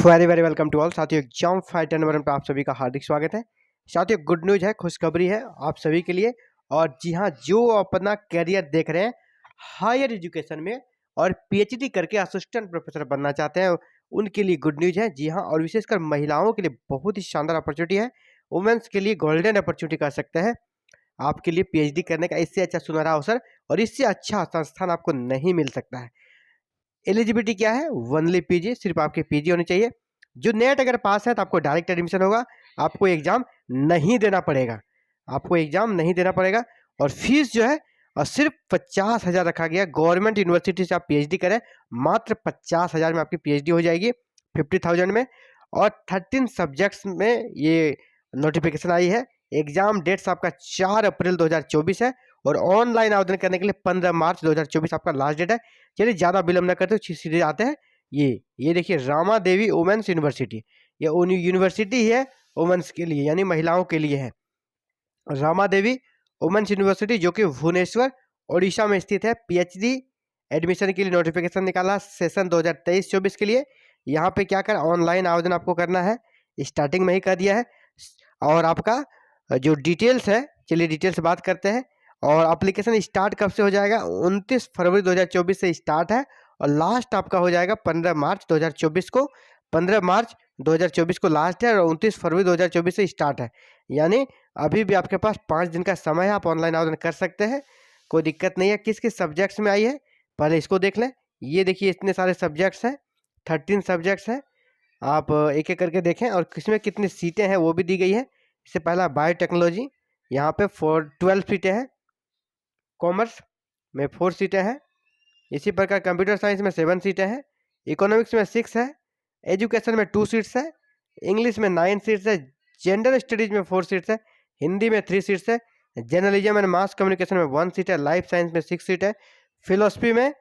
Very very welcome to all साथियों। Exam fighter number पर आप सभी का हार्दिक स्वागत है। साथियों, गुड न्यूज है, खुशखबरी है आप सभी के लिए। और जी हाँ, जो अपना कैरियर देख रहे हैं हायर एजुकेशन में और पीएचडी करके असिस्टेंट प्रोफेसर बनना चाहते हैं, उनके लिए गुड न्यूज है। जी हाँ, और विशेषकर महिलाओं के लिए बहुत ही शानदार अपॉर्चुनिटी है। वुमेन्स के लिए गोल्डन अपॉर्चुनिटी कह सकते हैं। आपके लिए पीएचडी करने का इससे अच्छा सुनहरा अवसर और इससे अच्छा संस्थान आपको नहीं मिल सकता है। एलिजिबिलिटी क्या है? ओनली पीजी, सिर्फ आपके पीजी होनी चाहिए। जो नेट अगर पास है तो आपको डायरेक्ट एडमिशन होगा, आपको एग्जाम नहीं देना पड़ेगा, आपको एग्जाम नहीं देना पड़ेगा। और फीस जो है और सिर्फ 50,000 रखा गया। गवर्नमेंट यूनिवर्सिटी से आप पीएचडी करें, मात्र 50,000 में आपकी पीएचडी हो जाएगी, 50,000 में। और 13 सब्जेक्ट्स में ये नोटिफिकेशन आई है। एग्जाम डेट्स आपका 4 अप्रैल 2024 है और ऑनलाइन आवेदन करने के लिए 15 मार्च 2024 आपका लास्ट डेट है। चलिए ज़्यादा विलंब न करते हुए सीधे आते हैं। ये देखिए, रामा देवी वुमेन्स यूनिवर्सिटी, ये यूनिवर्सिटी है वुमेन्स के लिए, यानी महिलाओं के लिए है। रामा देवी वुमेन्स यूनिवर्सिटी जो कि भुवनेश्वर ओडिशा में स्थित है। पीएचडी एडमिशन के लिए नोटिफिकेशन निकाला सेशन 2023-24 के लिए। यहाँ पे क्या कर, ऑनलाइन आवेदन आपको करना है, स्टार्टिंग में ही कर दिया है। और आपका जो डिटेल्स है, चलिए डिटेल्स बात करते हैं। और एप्लीकेशन स्टार्ट कब से हो जाएगा? 29 फरवरी 2024 से स्टार्ट है और लास्ट आपका हो जाएगा 15 मार्च 2024 को। 15 मार्च 2024 को लास्ट है और 29 फरवरी 2024 से स्टार्ट है। यानी अभी भी आपके पास 5 दिन का समय है, आप ऑनलाइन आवेदन कर सकते हैं, कोई दिक्कत नहीं है। किस किस सब्जेक्ट्स में आई है पहले इसको देख लें। ये देखिए, इतने सारे सब्जेक्ट्स हैं, 13 सब्जेक्ट्स हैं। आप एक एक करके देखें और किसमें कितनी सीटें हैं वो भी दी गई है। इससे पहला बायोटेक्नोलॉजी, यहाँ पे 12 सीटें हैं। कॉमर्स में 4 सीटें हैं। इसी प्रकार कंप्यूटर साइंस में 7 सीटें हैं। इकोनॉमिक्स में 6 है। एजुकेशन में 2 सीट्स है। इंग्लिश में 9 सीट्स है। जेंडर स्टडीज में 4 सीट्स है। हिंदी में 3 सीट्स है। जर्नलिज्म एंड मास कम्युनिकेशन में 1 सीट है। लाइफ साइंस में 6 सीट है। फिलोसफी में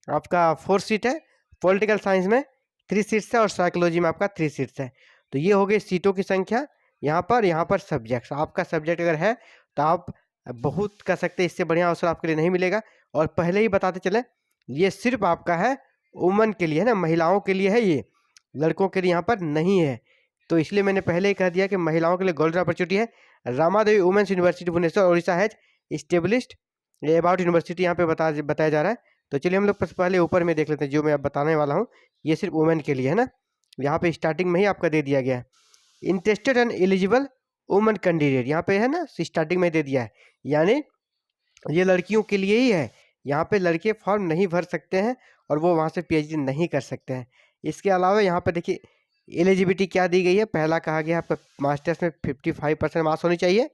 आपका 4 सीट है। पॉलिटिकल साइंस में 3 सीट्स है और साइकोलॉजी में आपका 3 सीट्स है। तो ये हो गई सीटों की संख्या। यहाँ पर सब्जेक्ट्स, आपका सब्जेक्ट अगर है तो आप बहुत कर सकते हैं, इससे बढ़िया अवसर आपके लिए नहीं मिलेगा। और पहले ही बताते चले, ये सिर्फ आपका है वुमन के लिए है ना, महिलाओं के लिए है, ये लड़कों के लिए यहाँ पर नहीं है। तो इसलिए मैंने पहले ही कह दिया कि महिलाओं के लिए गोल्डन अपॉर्चुनिटी है। Rama Devi women's university Bhubaneswar Odisha has established ये अबाउट यूनिवर्सिटी यहाँ पे बताया जा रहा है। तो चलिए हम लोग पहले ऊपर में देख लेते हैं। जो मैं अब बताने वाला हूँ ये सिर्फ वुमेन के लिए है ना। यहाँ पे स्टार्टिंग में ही आपका दे दिया गया है, interested and eligible woman candidate, यहाँ पे है ना, स्टार्टिंग में दे दिया है। यानी ये लड़कियों के लिए ही है, यहाँ पे लड़के फॉर्म नहीं भर सकते हैं और वो वहाँ से पीएचडी नहीं कर सकते हैं। इसके अलावा यहाँ पे देखिए एलिजिबिलिटी क्या दी गई है। पहला कहा गया आपका मास्टर्स में 55% मार्क्स होनी चाहिए।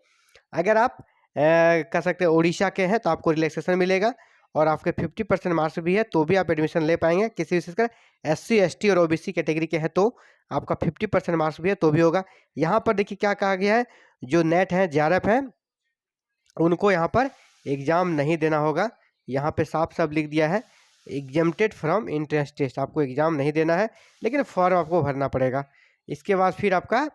अगर आप कह सकते हैं उड़ीसा के हैं तो आपको रिलैक्सेशन मिलेगा और आपके 50% मार्क्स भी है तो भी आप एडमिशन ले पाएंगे। किसी विशेषकर SC ST और OBC कैटेगरी के हैं तो आपका 50% मार्क्स भी है तो भी होगा। यहाँ पर देखिए क्या कहा गया है, जो नेट है JRF है उनको यहाँ पर एग्ज़ाम नहीं देना होगा। यहाँ पे साफ साफ लिख दिया है एग्जेम्प्टेड फ्रॉम एंट्रेंस टेस्ट, आपको एग्ज़ाम नहीं देना है लेकिन फॉर्म आपको भरना पड़ेगा। इसके बाद फिर आपका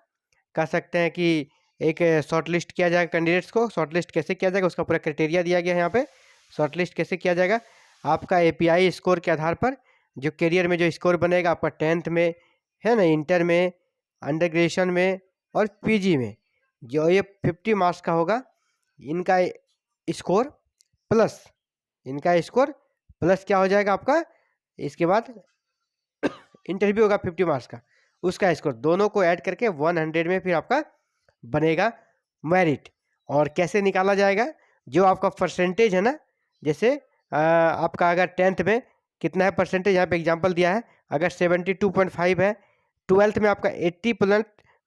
कह सकते हैं कि एक शॉर्ट लिस्ट किया जाएगा कैंडिडेट्स को। शॉर्ट लिस्ट कैसे किया जाएगा उसका पूरा क्राइटेरिया दिया गया है यहाँ पे। शॉर्ट लिस्ट कैसे किया जाएगा, आपका API स्कोर के आधार पर जो करियर में जो स्कोर बनेगा आपका 10th में है ना, इंटर में, अंडर ग्रेजुएशन में और PG में, जो ये 50 मार्क्स का होगा इनका स्कोर प्लस, इनका स्कोर प्लस क्या हो जाएगा आपका, इसके बाद इंटरव्यू होगा 50 मार्क्स का, उसका स्कोर दोनों को ऐड करके 100 में फिर आपका बनेगा मेरिट। और कैसे निकाला जाएगा, जो आपका परसेंटेज है ना, जैसे आपका अगर 10th में कितना है परसेंटेज, यहाँ पे एग्जांपल दिया है, अगर 72.5 है, 12th में आपका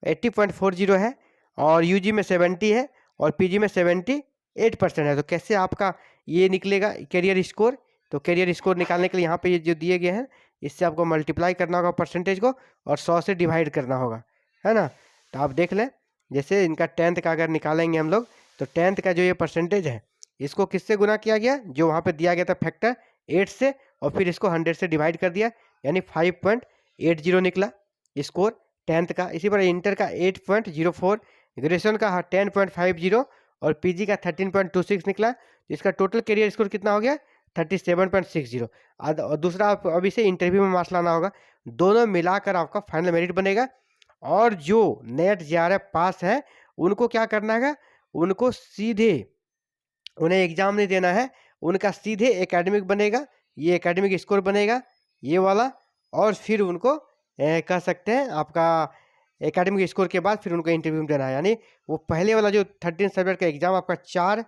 80.40 है और UG में 70 है और PG में 78% है। तो कैसे आपका ये निकलेगा करियर स्कोर, तो करियर स्कोर निकालने के लिए यहाँ पे ये जो दिए गए हैं इससे आपको मल्टीप्लाई करना होगा परसेंटेज को और 100 से डिवाइड करना होगा, है ना। तो आप देख लें, जैसे इनका 10th का अगर निकालेंगे हम लोग तो 10th का जो ये परसेंटेज है इसको किससे गुना किया गया, जो वहाँ पे दिया गया था फैक्टर 8 से, और फिर इसको 100 से डिवाइड कर दिया, यानी 5.80 निकला स्कोर 10th का। इसी पर इंटर का 8.04, ग्रेजुएशन का 10.50 और PG का 13.26 निकला। इसका टोटल करियर स्कोर कितना हो गया 37.60। और दूसरा आप अभी से इंटरव्यू में मार्क्स लाना होगा, दोनों मिलाकर आपका फाइनल मेरिट बनेगा। और जो नेट जेआरएफ पास है उनको क्या करना है, उनको सीधे उन्हें एग्जाम नहीं देना है, उनका सीधे एकेडमिक बनेगा, ये एकेडमिक स्कोर बनेगा ये वाला। और फिर उनको कह सकते हैं आपका एकेडमिक स्कोर के बाद फिर उनको इंटरव्यू देना है। यानी वो पहले वाला जो 13 सब्जेक्ट का एग्जाम आपका 4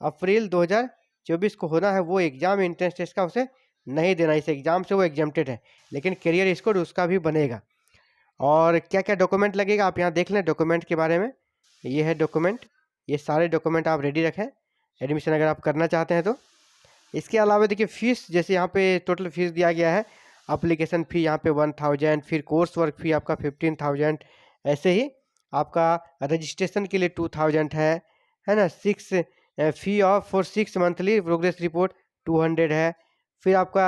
अप्रैल 2024 को होना है, वो एग्जाम एंट्रेंस टेस्ट का उसे नहीं देना, इस एग्जाम से वो एग्जाम्प्टेड है, लेकिन करियर स्कोर उसका भी बनेगा। और क्या क्या डॉक्यूमेंट लगेगा आप यहाँ देख लें डॉक्यूमेंट के बारे में। ये है डॉक्यूमेंट, ये सारे डॉक्यूमेंट आप रेडी रखें एडमिशन अगर आप करना चाहते हैं तो। इसके अलावा देखिए फीस, जैसे यहाँ पे टोटल फीस दिया गया है, अप्लीकेशन फ़ी यहाँ पे 1000, फिर कोर्स वर्क फ़ी आपका 15,000, ऐसे ही आपका रजिस्ट्रेशन के लिए 2000 है ना। फ़ी of for 6 monthly progress report 200 है। फिर आपका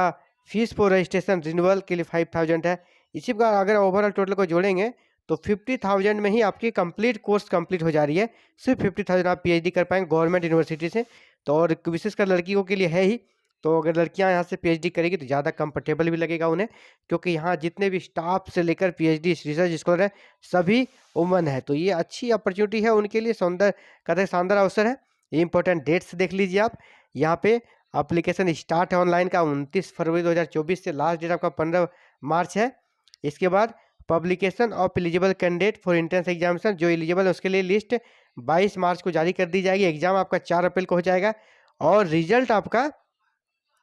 फीस फॉर रजिस्ट्रेशन रिन्यूअल के लिए 5000 है। इसी प्रकार अगर ओवरऑल टोटल को जोड़ेंगे तो 50,000 में ही आपकी कंप्लीट कोर्स कंप्लीट हो जा रही है। सिर्फ 50,000 आप पीएचडी कर पाएंगे गवर्नमेंट यूनिवर्सिटी से। तो और विशेषकर लड़कियों के लिए है ही, तो अगर लड़कियां यहाँ से पीएचडी करेगी तो ज़्यादा कंफर्टेबल भी लगेगा उन्हें, क्योंकि यहाँ जितने भी स्टाफ से लेकर पीएचडी रिसर्च स्कॉलर है सभी वुमन है। तो ये अच्छी अपॉर्चुनिटी है उनके लिए, शानदार अवसर है। ये इंपॉर्टेंट डेट्स देख लीजिए आप यहाँ पे। अप्लीकेशन स्टार्ट है ऑनलाइन का 29 फरवरी 2024 से, लास्ट डेट आपका 15 मार्च है। इसके बाद publication of eligible candidate for entrance examination, जो एलिजिबल है उसके लिए लिस्ट 22 मार्च को जारी कर दी जाएगी। एग्जाम आपका 4 अप्रैल को हो जाएगा। और रिजल्ट आपका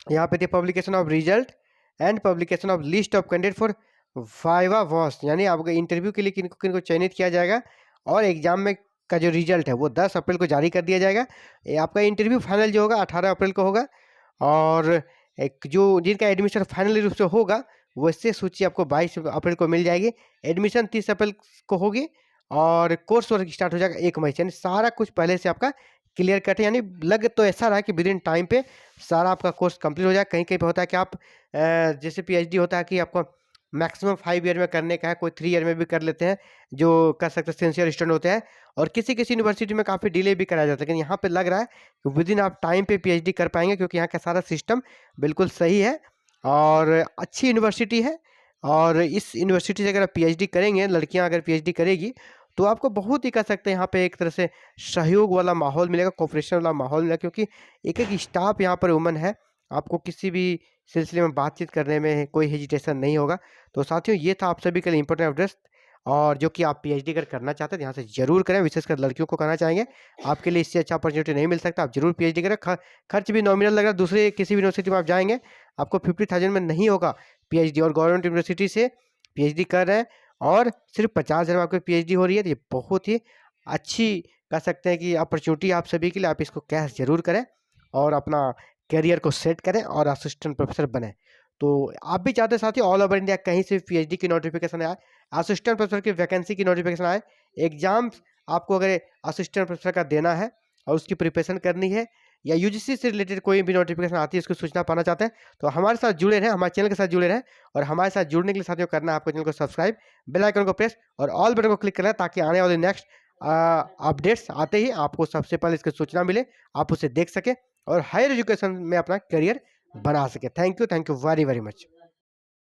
यहाँ पे the publication of result and publication of list of candidate for viva voce, यानी आपका इंटरव्यू के लिए किनको किनको चयनित किया जाएगा। और एग्जाम में का जो रिजल्ट है वो 10 अप्रैल को जारी कर दिया जाएगा। आपका इंटरव्यू फाइनल जो होगा 18 अप्रैल को होगा। और एक जो जिनका एडमिशन फाइनली रूप से होगा वैसे सूची आपको 22 अप्रैल को मिल जाएगी। एडमिशन 30 अप्रैल को होगी और कोर्स वर्क स्टार्ट हो जाएगा 1 मई से। यानी सारा कुछ पहले से आपका क्लियर कट है, यानी लग तो ऐसा रहा कि विद इन टाइम पे सारा आपका कोर्स कंप्लीट हो जाए। कहीं कहीं पे होता है कि आप जैसे पीएचडी होता है कि आपको मैक्सिमम 5 ईयर में करने का है, कोई 3 ईयर में भी कर लेते हैं जो कर सकते हैं सिंसियर स्टूडेंट होते हैं। और किसी किसी यूनिवर्सिटी में काफ़ी डिले भी कराया जाता है, लेकिन यहाँ पे लग रहा है कि विद इन आप टाइम पे पीएचडी कर पाएंगे, क्योंकि यहाँ का सारा सिस्टम बिल्कुल सही है और अच्छी यूनिवर्सिटी है। और इस यूनिवर्सिटी से अगर आप पीएचडी करेंगे, लड़कियाँ अगर पीएचडी करेगी तो आपको बहुत ही कह सकते हैं यहाँ पे एक तरह से सहयोग वाला माहौल मिलेगा, कोऑपरेशन वाला माहौल मिलेगा, क्योंकि एक एक स्टाफ यहाँ पर वुमन है। आपको किसी भी सिलसिले में बातचीत करने में कोई हेजिटेशन नहीं होगा। तो साथियों ये था आप सभी के लिए इंपॉर्टेंट एड्रेस, और जो कि आप पीएचडी अगर करना चाहते हैं यहाँ से जरूर करें, विशेषकर लड़कियों को करना चाहेंगे। आपके लिए इससे अच्छा अपॉर्चुनिटी नहीं मिल सकता, आप जरूर पीएचडी करें। खर्च भी नॉमिनल लग रहा है, दूसरे किसी भी यूनिवर्सिटी में आप जाएंगे आपको 50,000 में नहीं होगा पीएचडी, और गवर्नमेंट यूनिवर्सिटी से पीएचडी कर रहे हैं और सिर्फ 50,000 में आपकी पीएचडी हो रही है। तो ये बहुत ही अच्छी कह सकते हैं कि अपॉर्चुनिटी आप सभी के लिए, आप इसको कैश जरूर करें और अपना करियर को सेट करें और असिस्टेंट प्रोफेसर बने। तो आप भी चाहते हैं साथियों ऑल ओवर इंडिया कहीं से पीएचडी की नोटिफिकेशन आए, असिस्टेंट प्रोफेसर की वैकेंसी की नोटिफिकेशन आए, एग्जाम्स आपको अगर असिस्टेंट प्रोफेसर का देना है और उसकी प्रिपरेशन करनी है, या यूजीसी से रिलेटेड कोई भी नोटिफिकेशन आती है उसकी सूचना पाना चाहते हैं, तो हमारे साथ जुड़े रहें, हमारे चैनल के साथ जुड़े रहें। और हमारे साथ जुड़ने के लिए साथियों करना है आपको चैनल को सब्सक्राइब, बेल आइकन को प्रेस और ऑल बटन को क्लिक करना है, ताकि आने वाले नेक्स्ट अपडेट्स आते ही आपको सबसे पहले इसकी सूचना मिले, आप उसे देख सकें और हायर एजुकेशन में अपना करियर बना सके। Thank you very very much.